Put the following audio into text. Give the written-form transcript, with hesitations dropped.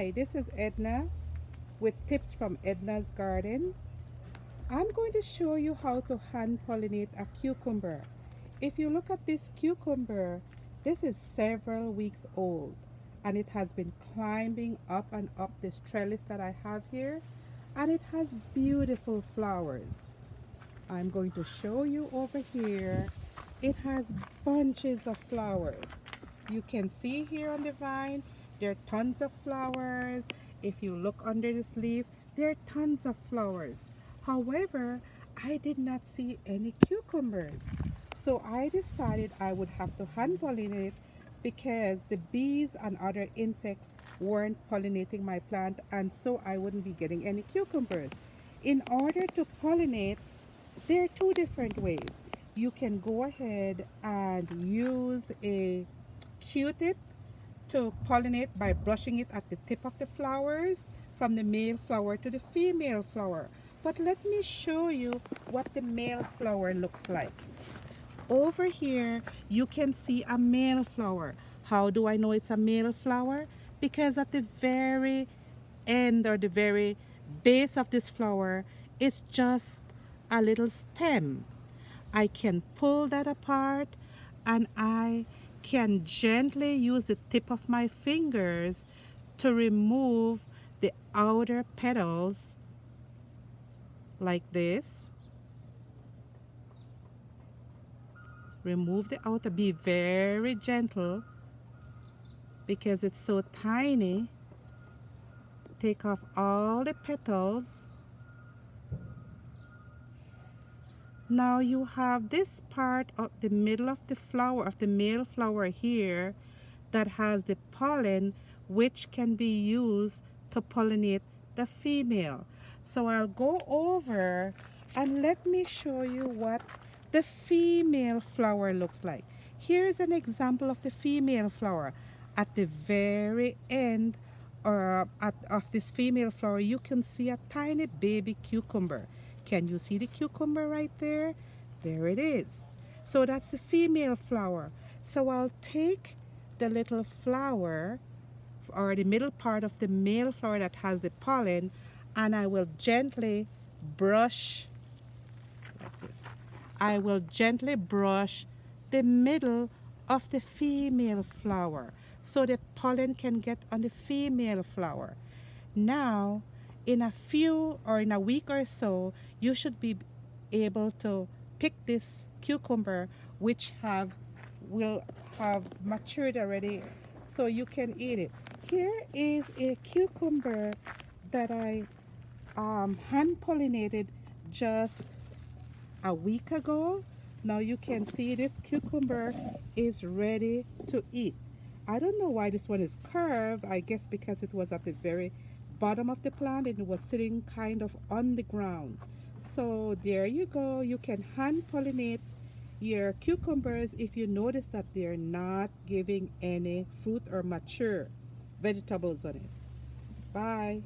Hi, this is Edna with tips from Edna's Garden. I'm going to show you how to hand pollinate a cucumber. If you look at this cucumber, this is several weeks old and it has been climbing up and up this trellis that I have here, and it has beautiful flowers. I'm going to show you over here. It has bunches of flowers. You can see here on the vine, there are tons of flowers. If you look under this leaf, there are tons of flowers. However, I did not see any cucumbers. So I decided I would have to hand pollinate because the bees and other insects weren't pollinating my plant, and so I wouldn't be getting any cucumbers. In order to pollinate, there are two different ways. You can go ahead and use a Q-tip to pollinate by brushing it at the tip of the flowers from the male flower to the female flower. But let me show you what the male flower looks like. Over here, you can see a male flower. How do I know it's a male flower? Because at the very end or the very base of this flower, it's just a little stem. I can pull that apart and I can gently use the tip of my fingers to remove the outer petals like this. Remove the outer, be very gentle because it's so tiny. Take off all the petals. Now you have this part of the middle of the flower, of the male flower here, that has the pollen which can be used to pollinate the female. So I'll go over and let me show you what the female flower looks like. Here's an example of the female flower. At the very end of this female flower, you can see a tiny baby cucumber. Can you see the cucumber right there? There it is. So that's the female flower. So I'll take the little flower or the middle part of the male flower that has the pollen, and I will gently brush like this. I will gently brush the middle of the female flower so the pollen can get on the female flower. Now, in a few or in a week or so, you should be able to pick this cucumber which will have matured already, so you can eat it. Here is a cucumber that I hand pollinated just a week ago. Now you can see this cucumber is ready to eat. I don't know why this one is curved. I guess because it was at the very bottom of the plant and it was sitting kind of on the ground. So there you go. You can hand pollinate your cucumbers if you notice that they're not giving any fruit or mature vegetables on it. Bye.